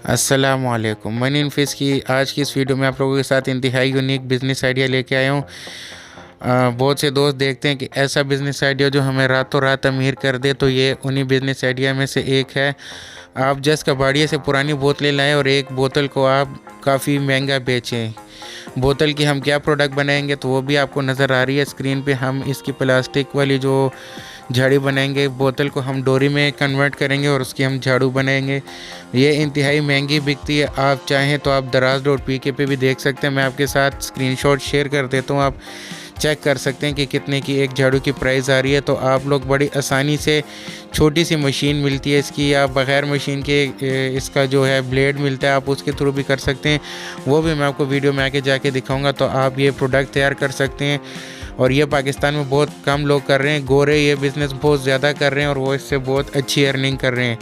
अस्सलामुअलैकुम। मनी इन्फेस की आज की इस वीडियो में आप लोगों के साथ इंतहाई यूनिक बिज़नेस आइडिया लेके आया हूँ। बहुत से दोस्त देखते हैं कि ऐसा बिज़नेस आइडिया जो हमें रातों रात अमीर कर दे, तो ये उन्हीं बिज़नेस आइडिया में से एक है। आप जस्ट कबाड़िए से पुरानी बोतलें लाएं और एक बोतल को आप काफ़ी महंगा बेचें। बोतल की हम क्या प्रोडक्ट बनाएंगे तो वो भी आपको नज़र आ रही है स्क्रीन पे। हम इसकी प्लास्टिक वाली जो झाड़ू बनाएंगे, बोतल को हम डोरी में कन्वर्ट करेंगे और उसकी हम झाड़ू बनाएंगे। ये इंतहाई महंगी बिकती है। आप चाहें तो आप daraz.pk पे भी देख सकते हैं। मैं आपके साथ स्क्रीनशॉट शेयर कर देता हूँ, आप चेक कर सकते हैं कि कितने की एक झाड़ू की प्राइस आ रही है। तो आप लोग बड़ी आसानी से, छोटी सी मशीन मिलती है इसकी, या बग़ैर मशीन के इसका जो है ब्लेड मिलता है, आप उसके थ्रू भी कर सकते हैं। वो भी मैं आपको वीडियो में आके जाके दिखाऊंगा। तो आप ये प्रोडक्ट तैयार कर सकते हैं और ये पाकिस्तान में बहुत कम लोग कर रहे हैं। गोरे ये बिज़नेस बहुत ज़्यादा कर रहे हैं और वो इससे बहुत अच्छी अर्निंग कर रहे हैं।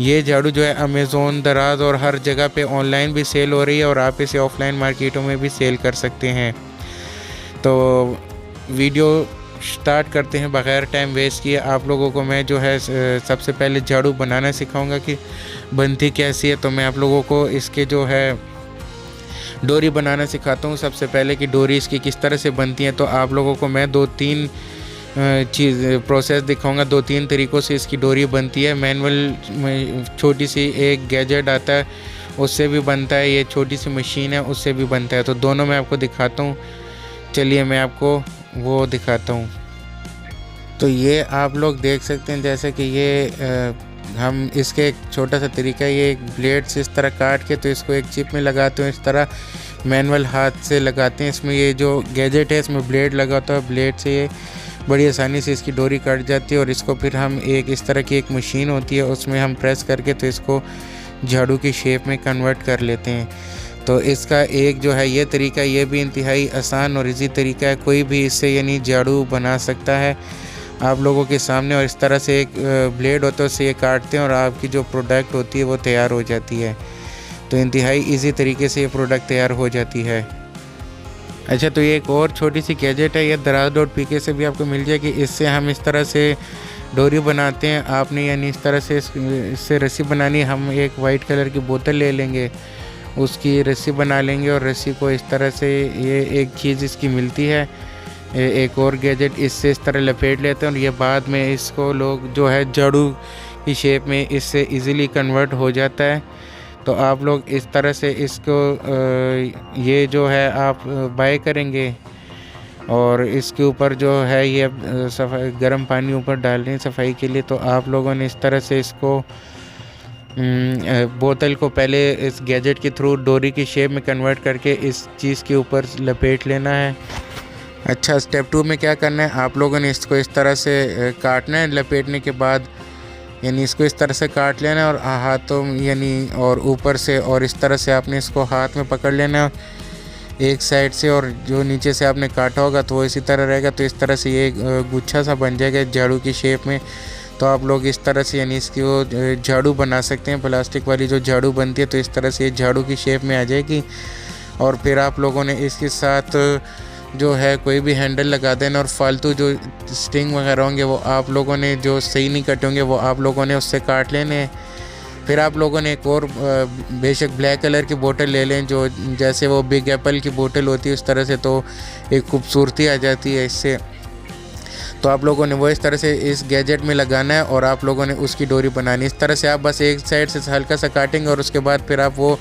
ये झाड़ू जो है अमेज़ोन, दराज और हर जगह पे ऑनलाइन भी सेल हो रही है और आप इसे ऑफलाइन मार्केटों में भी सेल कर सकते हैं। तो वीडियो स्टार्ट करते हैं बग़ैर टाइम वेस्ट किए। आप लोगों को मैं जो है सबसे पहले झाड़ू बनाना सिखाऊंगा कि बनती कैसी है। तो मैं आप लोगों को इसके जो है डोरी बनाना सिखाता हूँ सबसे पहले, कि डोरी इसकी किस तरह से बनती है। तो आप लोगों को मैं दो तीन चीज़ प्रोसेस दिखाऊंगा। दो तीन तरीक़ों से इसकी डोरी बनती है। मैनुअल छोटी सी एक गैजेट आता है, उससे भी बनता है। ये छोटी सी मशीन है, उससे भी बनता है। तो दोनों मैं आपको दिखाता हूँ। चलिए मैं आपको वो दिखाता हूँ। तो ये आप लोग देख सकते हैं जैसे कि ये हम इसके एक छोटा सा तरीका है। ये एक ब्लेड से इस तरह काट के तो इसको एक चिप में लगाते हैं, इस तरह मैनुअल हाथ से लगाते हैं। इसमें ये जो गैजेट है इसमें ब्लेड लगा होता है, ब्लेड से ये बड़ी आसानी से इसकी डोरी कट जाती है। और इसको फिर हम एक इस तरह की एक मशीन होती है, उसमें हम प्रेस करके तो इसको झाड़ू की शेप में कन्वर्ट कर लेते हैं। तो इसका एक जो है ये तरीका, ये भी इंतहाई आसान और इजी तरीका है। कोई भी इससे यानी झाड़ू बना सकता है आप लोगों के सामने। और इस तरह से एक ब्लेड होता है, उससे ये काटते हैं और आपकी जो प्रोडक्ट होती है वो तैयार हो जाती है। तो इंतहाई इजी तरीके से ये प्रोडक्ट तैयार हो जाती है। अच्छा, तो ये एक और छोटी सी गैजेट है, ये daraz.pk से भी आपको मिल जाएगी। इससे हम इस तरह से डोरी बनाते हैं। आपने यानी इस तरह से इससे रस्सी बनानी। हम एक वाइट कलर की बोतल ले लेंगे, उसकी रस्सी बना लेंगे और रस्सी को इस तरह से, ये एक चीज़ इसकी मिलती है, एक और गैजेट, इससे इस तरह लपेट लेते हैं और ये बाद में इसको लोग जो है झाड़ू की शेप में इससे इजीली कन्वर्ट हो जाता है। तो आप लोग इस तरह से इसको ये जो है आप बाय करेंगे और इसके ऊपर जो है ये सफाई गर्म पानी ऊपर डाल रहे हैं सफाई के लिए। तो आप लोगों ने इस तरह से इसको बोतल को पहले इस गैजेट के थ्रू डोरी की शेप में कन्वर्ट करके इस चीज़ के ऊपर लपेट लेना है। अच्छा, स्टेप 2 में क्या करना है, आप लोगों ने इसको इस तरह से काटना है। लपेटने के बाद यानी इसको इस तरह से काट लेना है और हाथों यानी और ऊपर से, और इस तरह से आपने इसको हाथ में पकड़ लेना है एक साइड से, और जो नीचे से आपने काटा होगा तो वो इसी तरह रहेगा। तो इस तरह से ये गुच्छा सा बन जाएगा झाड़ू की शेप में। तो आप लोग इस तरह से यानी इसकी वो झाड़ू बना सकते हैं, प्लास्टिक वाली जो झाड़ू बनती है। तो इस तरह से ये झाड़ू की शेप में आ जाएगी। और फिर आप लोगों ने इसके साथ जो है कोई भी हैंडल लगा देना, और फालतू जो स्टिंग वगैरह होंगे वो आप लोगों ने, जो सही नहीं कटे होंगे वो आप लोगों ने उससे काट लेने हैं। फिर आप लोगों ने एक और बेशक ब्लैक कलर की बोतल ले लें, जो जैसे वो बिग एप्पल की बोतल होती है उस तरह से, तो एक खूबसूरती आ जाती है इससे। तो आप लोगों ने वो इस तरह से इस गैजेट में लगाना है और आप लोगों ने उसकी डोरी बनानी। इस तरह से आप बस एक साइड से हल्का सा काटेंगे और उसके बाद फिर आप वो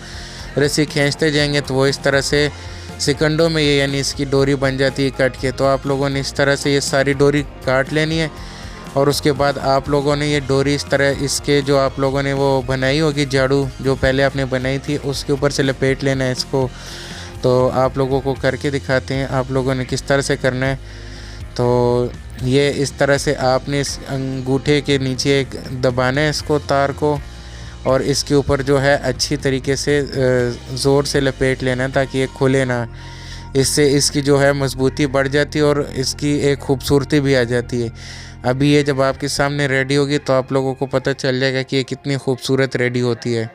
रस्सी खींचते जाएंगे तो वो इस तरह से सेकंडों में ये यानी इसकी डोरी बन जाती है कट के। तो आप लोगों ने इस तरह से ये सारी डोरी काट लेनी है और उसके बाद आप लोगों ने ये डोरी इस तरह इसके जो आप लोगों ने वो बनाई होगी झाड़ू जो पहले आपने बनाई थी, उसके ऊपर से लपेट लेना है इसको। तो आप लोगों को करके दिखाते हैं आप लोगों ने किस तरह से करना है। तो ये इस तरह से आपने इस अंगूठे के नीचे एक दबाना है इसको, तार को, और इसके ऊपर जो है अच्छी तरीके से ज़ोर से लपेट लेना है ताकि ये खुले ना। इससे इसकी जो है मजबूती बढ़ जाती है और इसकी एक खूबसूरती भी आ जाती है। अभी ये जब आपके सामने रेडी होगी तो आप लोगों को पता चल जाएगा कि ये कितनी खूबसूरत रेडी होती है।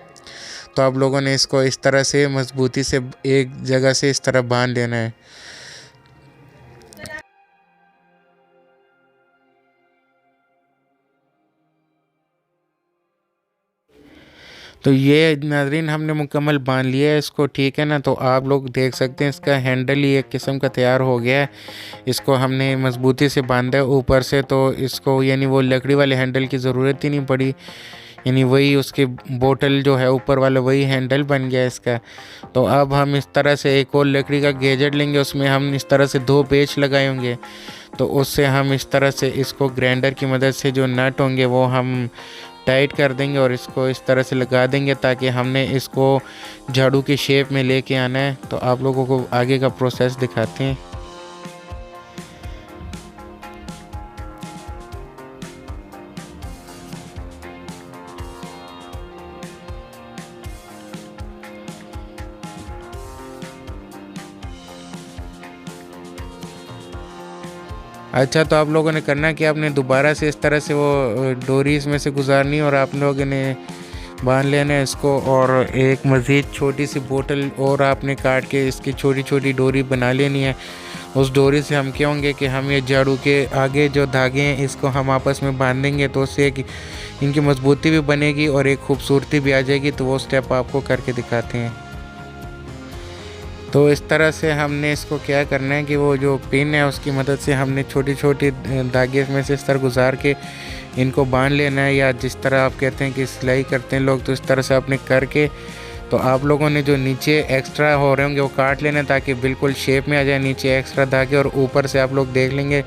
तो आप लोगों ने इसको इस तरह से मजबूती से एक जगह से इस तरह बांध लेना है। तो ये नाज़रीन हमने मुकम्मल बांध लिया है इसको, ठीक है ना। तो आप लोग देख सकते हैं इसका हैंडल ही एक किस्म का तैयार हो गया है। इसको हमने मजबूती से बांधा है ऊपर से, तो इसको यानी वो लकड़ी वाले हैंडल की ज़रूरत ही नहीं पड़ी, यानी वही उसके बोतल जो है ऊपर वाला वही हैंडल बन गया इसका। तो अब हम इस तरह से एक और लकड़ी का गेजेट लेंगे, उसमें हम इस तरह से 2 पेच लगाएंगे। तो उससे हम इस तरह से इसको ग्राइंडर की मदद से जो नट होंगे वो हम टाइट कर देंगे और इसको इस तरह से लगा देंगे, ताकि हमने इसको झाड़ू की शेप में लेके आना है। तो आप लोगों को आगे का प्रोसेस दिखाते हैं। अच्छा, तो आप लोगों ने करना कि आपने दोबारा से इस तरह से वो डोरी इसमें से गुजारनी और आप लोगों ने बांध लेना है इसको, और एक मज़ीद छोटी सी बोतल और आपने काट के इसकी छोटी छोटी डोरी बना लेनी है। उस डोरी से हम क्या होंगे कि हम ये झाड़ू के आगे जो धागे हैं इसको हम आपस में बांधेंगे, तो उससे एक इनकी मजबूती भी बनेगी और एक खूबसूरती भी आ जाएगी। तो वो स्टेप आपको करके दिखाते हैं। तो इस तरह से हमने इसको क्या करना है कि वो जो पिन है उसकी मदद से हमने छोटी छोटी धागे में से इस तरह गुजार के इनको बांध लेना है, या जिस तरह आप कहते हैं कि सिलाई करते हैं लोग, तो इस तरह से आपने करके तो आप लोगों ने जो नीचे एक्स्ट्रा हो रहे होंगे वो काट लेना ताकि बिल्कुल शेप में आ जाए नीचे एक्स्ट्रा धागे, और ऊपर से आप लोग देख लेंगे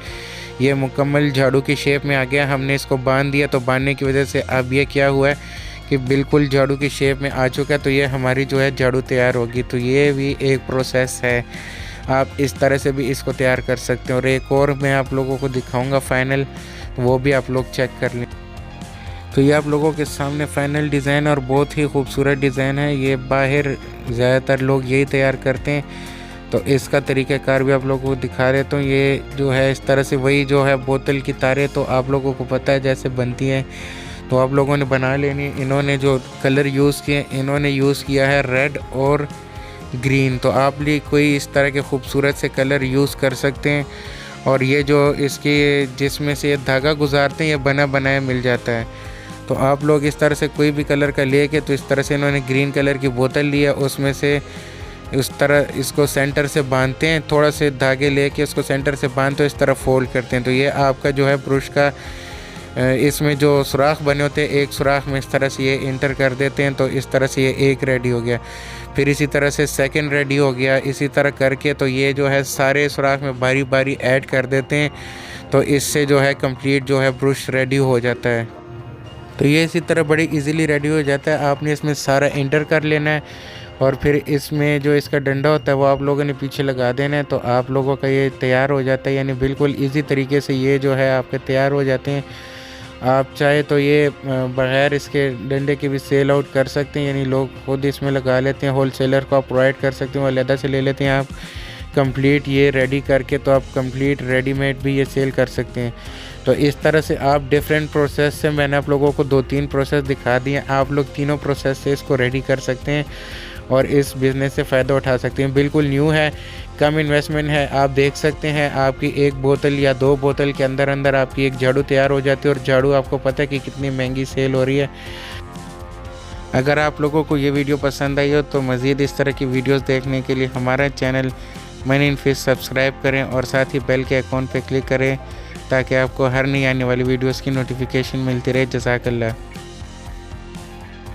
ये मुकम्मल झाड़ू की शेप में आ गया। हमने इसको बांध दिया, तो बांधने की वजह से अब ये क्या हुआ है कि बिल्कुल झाड़ू की शेप में आ चुका है। तो ये हमारी जो है झाड़ू तैयार होगी। तो ये भी एक प्रोसेस है, आप इस तरह से भी इसको तैयार कर सकते हैं। और एक और मैं आप लोगों को दिखाऊंगा फाइनल, वो भी आप लोग चेक कर लें। तो ये आप लोगों के सामने फाइनल डिज़ाइन, और बहुत ही खूबसूरत डिज़ाइन है। ये बाहर ज़्यादातर लोग यही तैयार करते हैं, तो इसका तरीक़ाकार भी आप लोगों को दिखा रहे। तो ये जो है इस तरह से वही जो है बोतल की तारें तो आप लोगों को पता है जैसे बनती हैं, तो आप लोगों ने बना लेनी। इन्होंने जो कलर यूज़ किए, इन्होंने यूज़ किया है रेड और ग्रीन। तो आप भी कोई इस तरह के खूबसूरत से कलर यूज़ कर सकते हैं। और ये जो इसके जिसमें से ये धागा गुजारते हैं ये बना बनाया मिल जाता है। तो आप लोग इस तरह से कोई भी कलर का लेके, तो इस तरह से इन्होंने ग्रीन कलर की बोतल लिया, उसमें से उस तरह इसको सेंटर से बांधते हैं, थोड़ा से धागे लेके उसको सेंटर से बांधते इस तरह फोल्ड करते हैं। तो ये आपका जो है ब्रश का इसमें जो सुराख बने होते हैं, एक सुराख में इस तरह से ये इंटर कर देते हैं। तो इस तरह से ये एक रेडी हो गया, फिर इसी तरह से सेकंड रेडी हो गया, इसी तरह करके तो ये जो है सारे सुराख में बारी बारी ऐड कर देते हैं। तो इससे जो है कंप्लीट जो है ब्रश रेडी हो जाता है। तो ये इसी तरह बड़ी इजीली रेडी हो जाता है। आपने इसमें सारा इंटर कर लेना है, और फिर इसमें जो इसका डंडा होता है वो आप लोगों ने पीछे लगा देना है। तो आप लोगों का ये तैयार हो जाता है, यानी बिल्कुल इजी तरीके से ये जो है आपके तैयार हो जाते हैं। आप चाहे तो ये बगैर इसके डंडे के भी सेल आउट कर सकते हैं, यानी लोग खुद इसमें लगा लेते हैं। होलसेलर को आप प्रोवाइड कर सकते हैं, वो अलहदा से ले लेते हैं आप कंप्लीट ये रेडी करके। तो आप कंप्लीट रेडीमेड भी ये सेल कर सकते हैं। तो इस तरह से आप डिफरेंट प्रोसेस से मैंने आप लोगों को 2-3 प्रोसेस दिखा दिए। आप लोग तीनों प्रोसेस से इसको रेडी कर सकते हैं और इस बिज़नेस से फ़ायदा उठा सकते हैं। बिल्कुल न्यू है, कम इन्वेस्टमेंट है। आप देख सकते हैं आपकी एक बोतल या 2 बोतल के अंदर अंदर आपकी एक झाड़ू तैयार हो जाती है, और झाड़ू आपको पता है कि कितनी महंगी सेल हो रही है। अगर आप लोगों को ये वीडियो पसंद आई हो तो मज़ीद इस तरह की वीडियोस देखने के लिए हमारा channel money in fish subscribe करें, और साथ ही बेल के आइकॉन पर क्लिक करें ताकि आपको हर नई आने वाली वीडियोज़ की नोटिफिकेशन मिलती रहे। जज़ाकल्लाह।